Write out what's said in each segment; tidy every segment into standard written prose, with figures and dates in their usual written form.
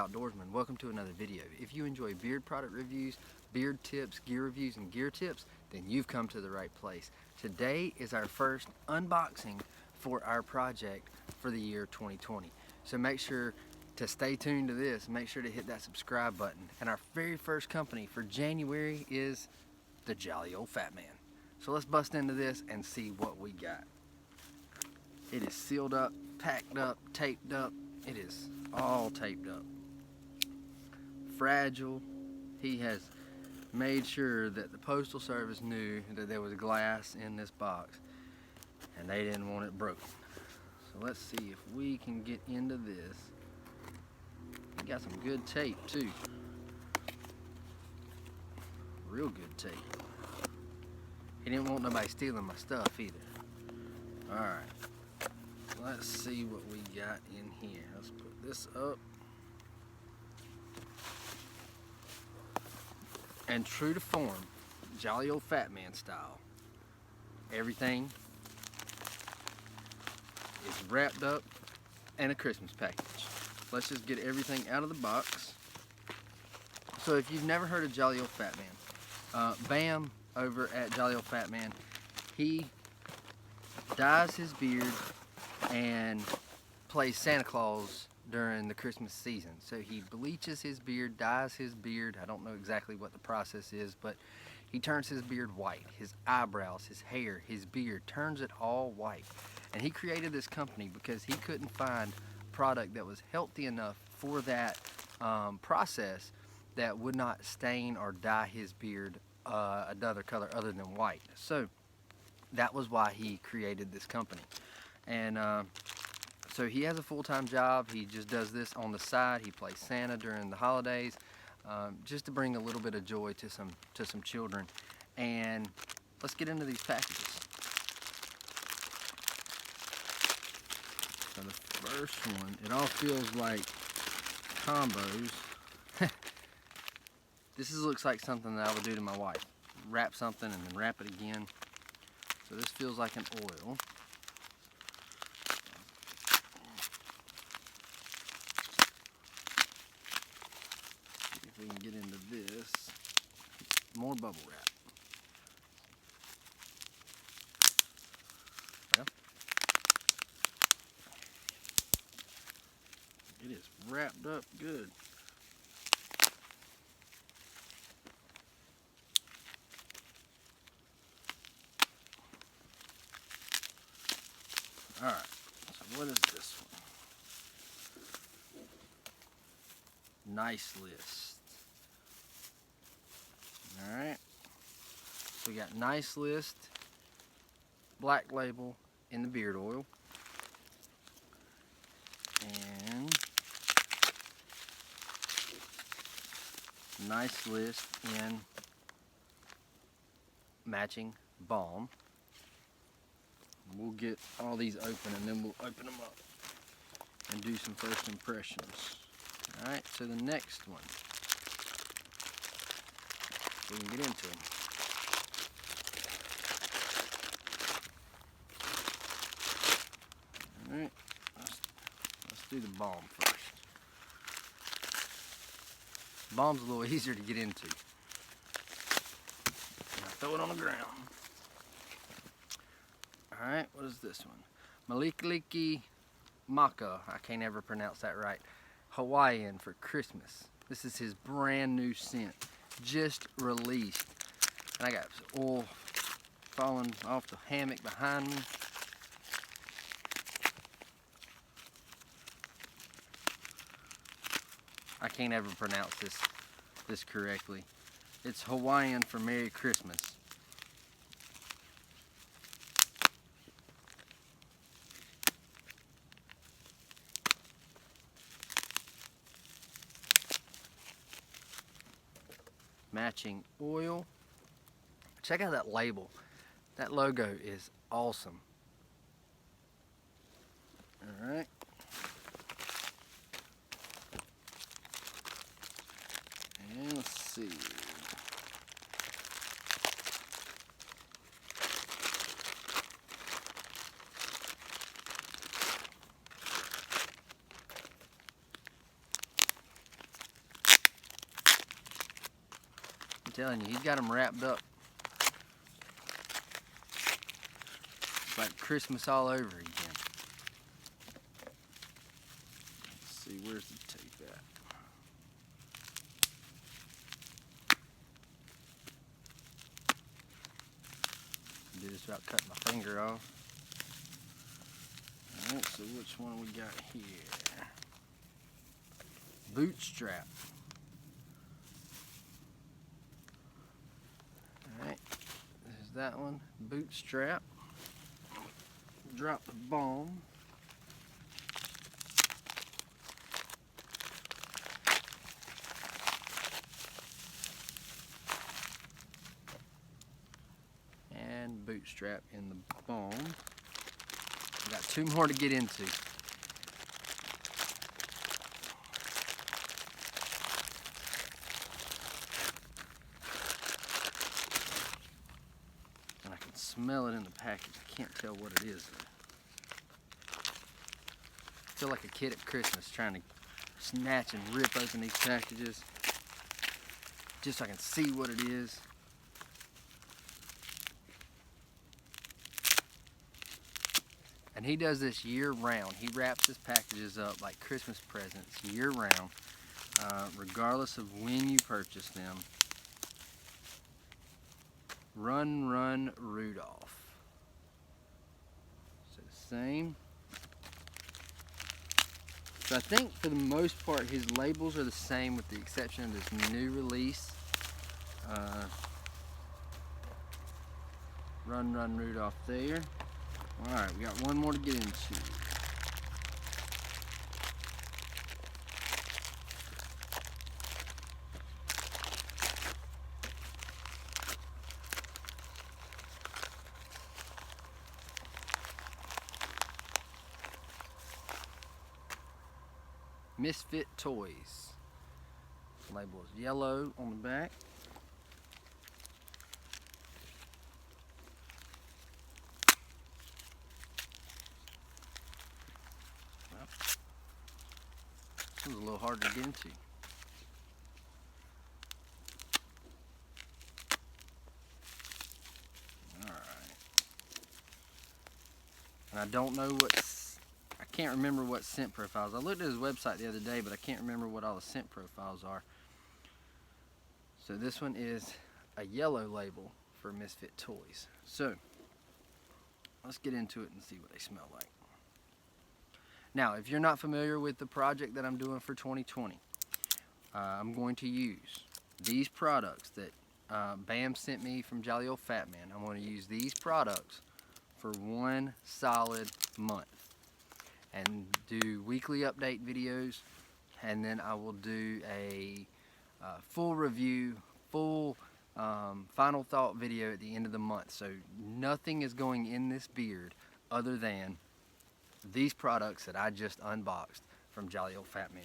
Outdoorsman. Welcome to another video. If you enjoy beard product reviews, beard tips, gear reviews, and gear tips, then you've come to the right place. Today is our first unboxing for our project for the year 2020. So make sure to stay tuned to this. Make sure to hit that subscribe button. And our very first company for January is the Jolly Old Fat Man. So let's bust into this and see what we got. It is sealed up, packed up, taped up. It is all taped up. Fragile. He has made sure that the Postal Service knew that there was glass in this box and they didn't want it broken. So let's see if we can get into this. We got some good tape too. Real good tape. He didn't want nobody stealing my stuff either. Alright. Let's see what we got in here. Let's put this up. And true to form, Jolly Old Fat Man style, everything is wrapped up in a Christmas package. Let's just get everything out of the box. So if you've never heard of Jolly Old Fat Man, Bam over at Jolly Old Fat Man, he dyes his beard and plays Santa Claus during the Christmas season. So he bleaches his beard, dyes his beard. I don't know exactly what the process is, but he turns his beard white. His eyebrows, his hair, his beard, turns it all white. And he created this company because he couldn't find a product that was healthy enough for that process that would not stain or dye his beard another color other than white. So that was why he created this company. And so he has a full-time job. He just does this on the side. He plays Santa during the holidays, just to bring a little bit of joy to some children. And let's get into these packages. So the first one, it all feels like combos. This looks like something that I would do to my wife. Wrap something and then wrap it again. So this feels like an oil. See if we can get into this. More bubble wrap. Well, it is wrapped up good. Alright, so what is this one? Nice list. Alright, so we got Nice List, Black Label in the beard oil, and Nice List in matching balm. We'll get all these open and then we'll open them up and do some first impressions. Alright, so the next one, we can get into them. Alright, let's do the balm first. Balm's a little easier to get into. Now throw it on the ground. Alright, what is this one? Malikaliki Maka. I can't ever pronounce that right. Hawaiian for Christmas. This is his brand new scent. Just released. And I got oil falling off the hammock behind me. I can't ever pronounce this correctly. It's Hawaiian for Merry Christmas. Matching oil. Check out that label. That logo is awesome. Alright. And let's see. telling you, he's got them wrapped up. It's like Christmas all over again. Let's see, where's the tape at? Do this without cutting my finger off. Alright, so which one we got here? Bootstrap. Alright, there's that one. Bootstrap. Drop the bomb. And bootstrap in the bomb. We got two more to get into. And I can smell it in the package. I can't tell what it is though. I feel like a kid at Christmas trying to snatch and rip open these packages just so I can see what it is. And he does this year round. He wraps his packages up like Christmas presents year round, regardless of when you purchase them. Run, Run, Rudolph. So the same. So I think for the most part his labels are the same with the exception of this new release. Run, Run, Rudolph there. Alright, we got one more to get into. Misfit Toys. Label is yellow on the back. This was a little hard to get into. Alright. And I don't know I can't remember what scent profiles. I looked at his website the other day, but I can't remember what all the scent profiles are. So this one is a yellow label for Misfit Toys. So, let's get into it and see what they smell like. Now, if you're not familiar with the project that I'm doing for 2020, I'm going to use these products that Bam sent me from Jolly Old Fat Man. I'm going to use these products for one solid month and do weekly update videos, and then I will do a full review, full final thought video at the end of the month. So nothing is going in this beard other than these products that I just unboxed from Jolly Old Fat Man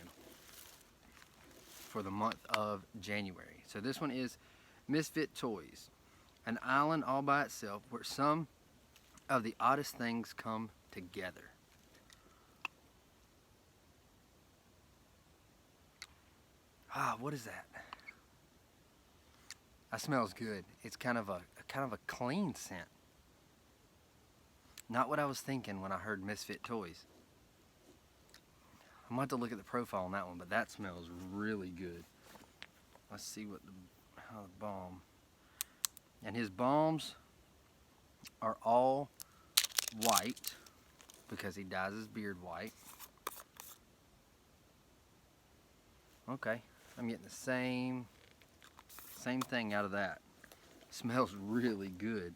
for the month of January. So this one is Misfit Toys, an island all by itself where some of the oddest things come together. Ah, what is that? That smells good. It's kind of a clean scent. Not what I was thinking when I heard Misfit Toys. I'm going to have to look at the profile on that one, but that smells really good. Let's see how the balm. And his balms are all white because he dyes his beard white. Okay, I'm getting the same thing out of that. Smells really good.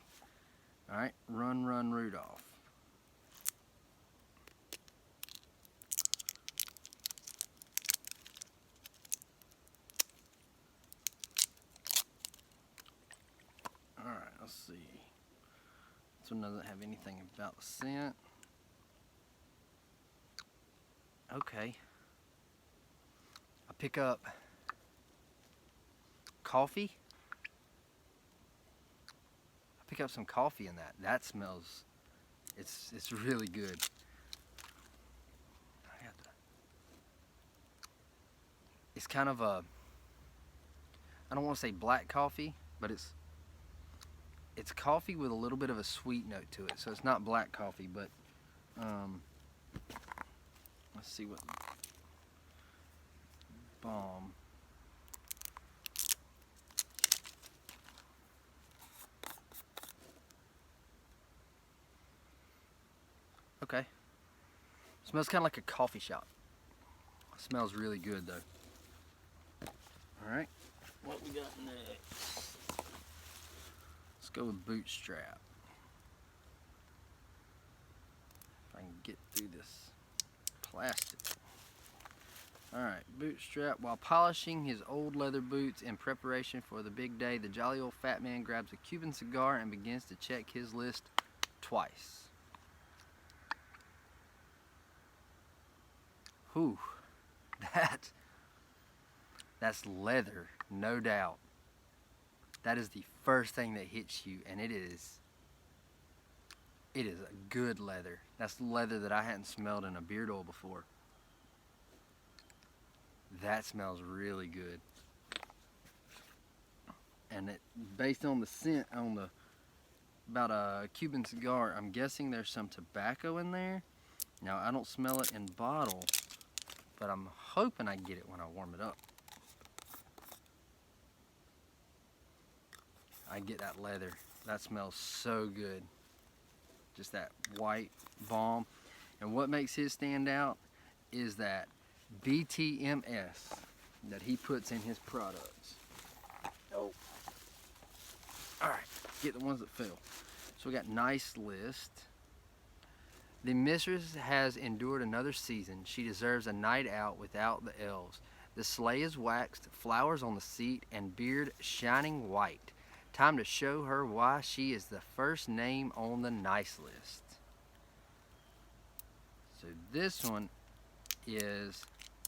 All right, Run, Run, Rudolph. All right, let's see. This one doesn't have anything about the scent. Okay. I pick up coffee. Pick up some coffee in that. That smells, it's really good. It's kind of a I don't want to say black coffee, but it's coffee with a little bit of a sweet note to it. So it's not black coffee, but let's see what bomb. Okay. Smells kind of like a coffee shop. Smells really good though. All right. What we got next? Let's go with Bootstrap. If I can get through this plastic. Alright, Bootstrap. While polishing his old leather boots in preparation for the big day, the jolly old fat man grabs a Cuban cigar and begins to check his list twice. Whew. That's leather, no doubt. That is the first thing that hits you, and it is a good leather. That's leather that I hadn't smelled in a beard oil before. That smells really good. And it, based on the scent about a Cuban cigar, I'm guessing there's some tobacco in there. Now I don't smell it in bottle, but I'm hoping I get it when I warm it up. I get that leather. That smells so good. Just that white balm. And what makes his stand out is that BTMS that he puts in his products. Oh. Alright, get the ones that fell. So we got nice list. The mistress has endured another season. She deserves a night out without the elves. The sleigh is waxed, flowers on the seat, and beard shining white. Time to show her why she is the first name on the nice list. So this one is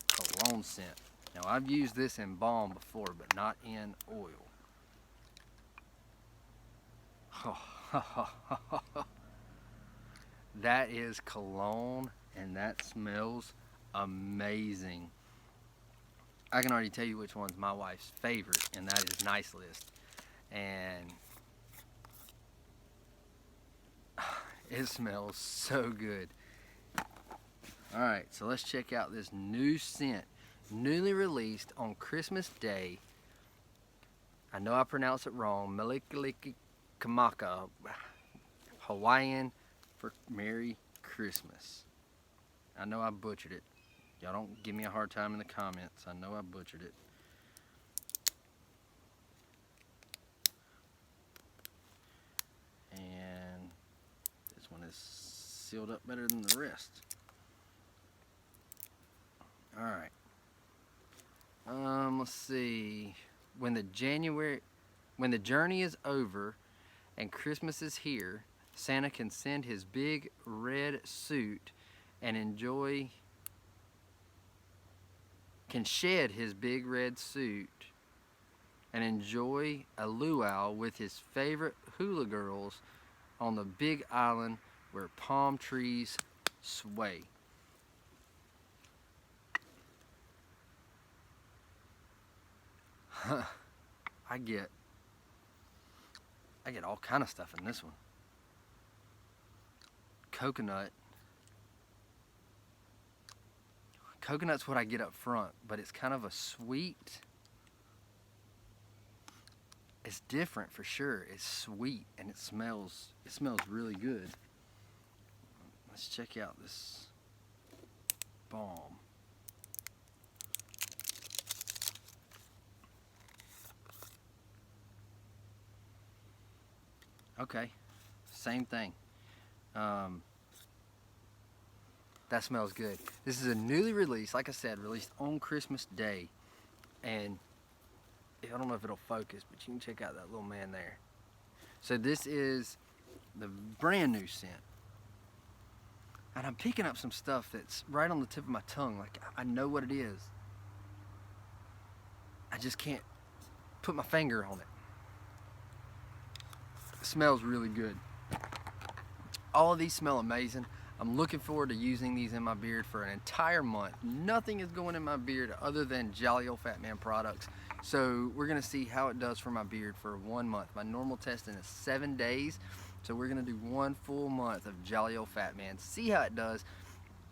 cologne scent. Now I've used this in balm before, but not in oil. That is cologne, and that smells amazing. I can already tell you which one's my wife's favorite, and that is Nice List. And it smells so good. Alright, so let's check out this new scent. Newly released on Christmas Day. I know I pronounced it wrong. Melikaliki Kamaka. Hawaiian for Merry Christmas. I know I butchered it. Y'all don't give me a hard time in the comments. I know I butchered it. And this one is sealed up better than the rest. Alright. Let's see. When the journey is over and Christmas is here, Santa can send his big red suit and shed his big red suit and enjoy a luau with his favorite hula girls on the big island where palm trees sway. I get all kind of stuff in this one. Coconut. Coconut's what I get up front, but it's kind of a sweet. It's different for sure. It's sweet and it smells really good. Let's check out this balm. Okay, same thing. That smells good. This is a newly released, like I said, released on Christmas Day. And I don't know if it'll focus, but you can check out that little man there. So this is the brand new scent. And I'm picking up some stuff that's right on the tip of my tongue. Like, I know what it is. I just can't put my finger on it. It smells really good. All of these smell amazing. I'm looking forward to using these in my beard for an entire month. Nothing is going in my beard other than Jolly Old Fat Man products. So we're gonna see how it does for my beard for 1 month. My normal testing is 7 days. So we're gonna do 1 full month of Jolly Old Fat Man, see how it does,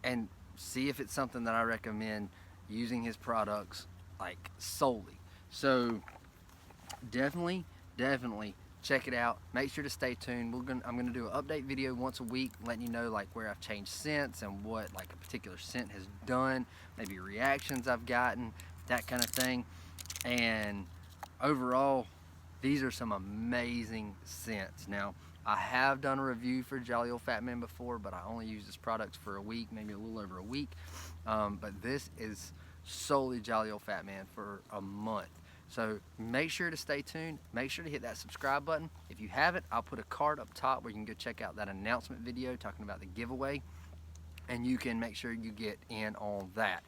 and see if it's something that I recommend using his products like solely. So definitely check it out. Make sure to stay tuned. I'm gonna do an update video once a week, letting you know like where I've changed scents and what like a particular scent has done, maybe reactions I've gotten, that kind of thing. And overall, these are some amazing scents. Now, I have done a review for Jolly Old Fat Man before, but I only used this product for a week, maybe a little over a week. But this is solely Jolly Old Fat Man for a month. So make sure to stay tuned. Make sure to hit that subscribe button. If you haven't, I'll put a card up top where you can go check out that announcement video talking about the giveaway, and you can make sure you get in on that.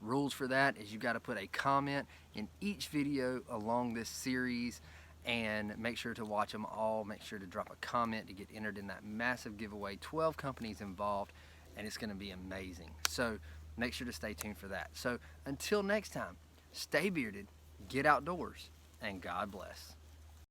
Rules for that is you got to put a comment in each video along this series, and make sure to watch them all. Make sure to drop a comment to get entered in that massive giveaway. 12 companies involved, and it's going to be amazing. So make sure to stay tuned for that. So until next time, stay bearded, get outdoors, and God bless.